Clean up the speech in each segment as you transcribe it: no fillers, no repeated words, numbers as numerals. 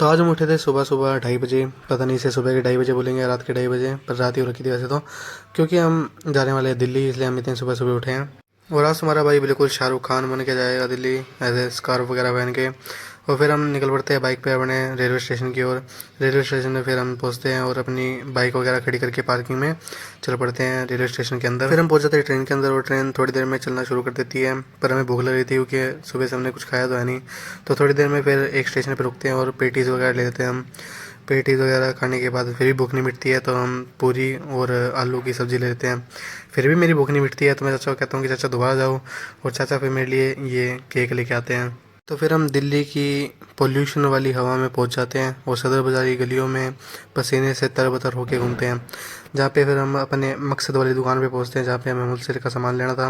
तो आज हम उठे थे सुबह सुबह 2:30 बजे। पता नहीं इसे सुबह के 2:30 बजे बोलेंगे या रात के 2:30 बजे, पर रात ही हो रखी थी वैसे तो, क्योंकि हम जाने वाले हैं दिल्ली, इसलिए हम इतने सुबह सुबह उठे हैं। और आज हमारा भाई बिल्कुल शाहरुख खान बन के जाएगा दिल्ली, ऐसे स्कार्फ वगैरह पहन के। और फिर हम निकल पड़ते हैं बाइक पे अपने रेलवे स्टेशन की ओर। रेलवे स्टेशन में फिर हम पहुंचते हैं और अपनी बाइक वगैरह खड़ी करके पार्किंग में चल पड़ते हैं रेलवे स्टेशन के अंदर। फिर हम पहुंच जाते हैं ट्रेन के अंदर और ट्रेन थोड़ी देर में चलना शुरू कर देती है। पर हमें भूख लग रही थी क्योंकि सुबह से हमने कुछ खाया तो है नहीं। तो थोड़ी देर में फिर एक स्टेशन पर रुकते हैं और पेटीज़ वगैरह ले लेते हैं हम। पेटीज़ वगैरह खाने के बाद फिर भी भूख नहीं मिटती है, तो हम पूरी और आलू की सब्ज़ी ले लेते हैं। फिर भी मेरी भूख नहीं मिटती है, तो मैं चाचा को कहता हूँ कि चाचा दोबारा जाओ, और चाचा फिर मेरे लिए ये केक लेके आते हैं। तो फिर हम दिल्ली की पोल्यूशन वाली हवा में पहुंच जाते हैं और सदर बाज़ार की गलियों में पसीने से तरबतर होके घूमते हैं, जहाँ पे फिर हम अपने मकसद वाली दुकान पे पहुंचते हैं, जहाँ पे हमें होलसेल का सामान लेना था।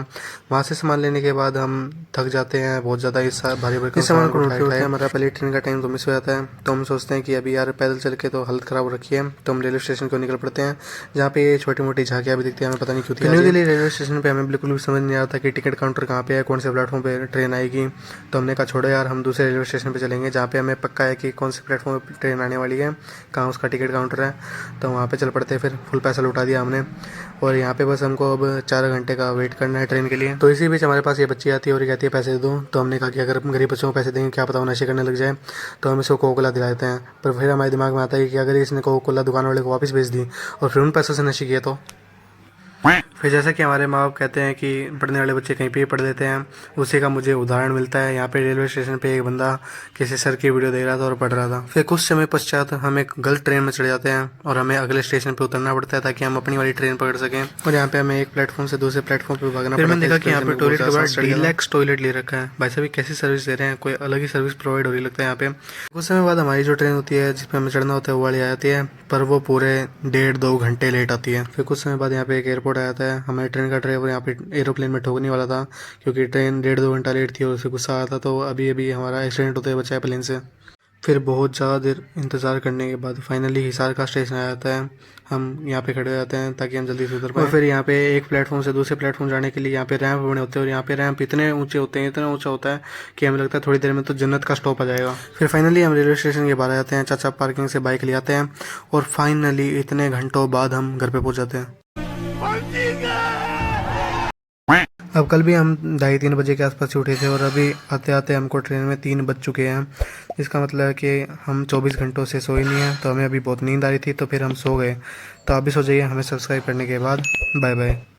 वहाँ से सामान लेने के बाद हम थक जाते हैं बहुत ज़्यादा इस भारी भरकम सामान को उठाते हैं। हमारा पहले ट्रेन का टाइम तो मिस हो जाता है, तो हम सोचते हैं कि अभी यार पैदल चल के तो हालत ख़राब हो रखी है, तो हम रेलवे स्टेशन को निकल पड़ते हैं, जहाँ पे ये छोटी मोटी झांकियाँ भी दिखती है। हमें पता नहीं क्यों थी। न्यू दिल्ली रेलवे स्टेशन पर हमें बिल्कुल भी समझ नहीं आता कि टिकट काउंटर कहाँ पे है, कौन से प्लेटफॉर्म पर ट्रेन आएगी। तो हमने कहा छोड़ो यार, हम दूसरे रेलवे स्टेशन पर चलेंगे जहाँ पे हमें पक्का है कि कौन से प्लेटफॉर्म पर ट्रेन आने वाली है, कहाँ उसका टिकट काउंटर है। तो वहाँ पे चल पड़ते हैं। फिर फुल पैसा लौटा दिया हमने, और यहाँ पे बस हमको अब 4 घंटे का वेट करना है ट्रेन के लिए। तो इसी बीच हमारे पास ये बच्ची आती है और ये कहती है पैसे दे दो। तो हमने कहा कि अगर गरीब बच्चों को पैसे देंगे क्या पता वो नशे करने लग जाए, तो हम इसको कोका कोला दिलाते हैं। पर फिर हमारे दिमाग में आता है कि अगर इसने कोका कोला दुकान वाले को वापस भेज दी और फिर उन पैसों से नशे किए तो। फिर जैसा कि हमारे माँ बाप कहते हैं कि पढ़ने वाले बच्चे कहीं पे ही पढ़ लेते हैं, उसी का मुझे उदाहरण मिलता है। यहाँ पे रेलवे स्टेशन पे एक बंदा किसी सर की वीडियो देख रहा था और पढ़ रहा था। फिर कुछ समय पश्चात हम एक गलत ट्रेन में चढ़ जाते हैं और हमें अगले स्टेशन पे उतरना पड़ता है ताकि हम अपनी वाली ट्रेन पकड़ सकें। और यहाँ पे हमें एक प्लेटफॉर्म से दूसरे प्लेटफॉर्म पर भागना पड़ता है। मैंने देखा कि यहाँ पे टॉयलेट के बाद डीलक्स टॉयलेट ले रखा है। भाई साहब कैसी सर्विस दे रहे हैं, कोई अलग ही सर्विस प्रोवाइड हो रही लगता है यहाँ पे। कुछ समय बाद हमारी जो ट्रेन होती है जिसपे हमें चढ़ना होता है वो वाली आ जाती है, पर वो पूरे 1.5-2 घंटे लेट आती है। फिर कुछ समय बाद यहाँ पे एक एयरपोर्ट आ जाता है। हमारी ट्रेन का ड्राइवर यहाँ पे एरोप्लेन में ठोकने वाला था क्योंकि ट्रेन 1.5-2 घंटा लेट थी और उसे गुस्सा आ रहा था, तो अभी अभी हमारा एक्सीडेंट होते हुए बचा है प्लेन से। फिर बहुत ज़्यादा देर इंतज़ार करने के बाद फाइनली हिसार का स्टेशन आ जाता है। हम यहाँ पे खड़े हो जाते हैं ताकि हम जल्दी से उतर पाएं। और फिर यहाँ पे एक प्लेटफॉर्म से दूसरे प्लेटफॉर्म जाने के लिए यहाँ पे रैंप बने होते हैं, और यहाँ पे रैंप इतने ऊंचे होते हैं, इतना ऊंचा होता है कि हमें लगता है थोड़ी देर में तो जन्नत का स्टॉप आ जाएगा। फिर फाइनली हम रेलवे स्टेशन के बाहर आ जाते हैं, चाचा पार्किंग से बाइक ले आते हैं, और फाइनली इतने घंटों बाद हम घर पर पहुँच जाते हैं। अब कल भी हम 2:30-3 बजे के आसपास से उठे थे, और अभी आते आते हमको ट्रेन में 3 बज चुके हैं। इसका मतलब है कि हम 24 घंटों से सोए नहीं हैं, तो हमें अभी बहुत नींद आ रही थी, तो फिर हम सो गए। तो आप भी सो जाइए हमें सब्सक्राइब करने के बाद। Bye bye.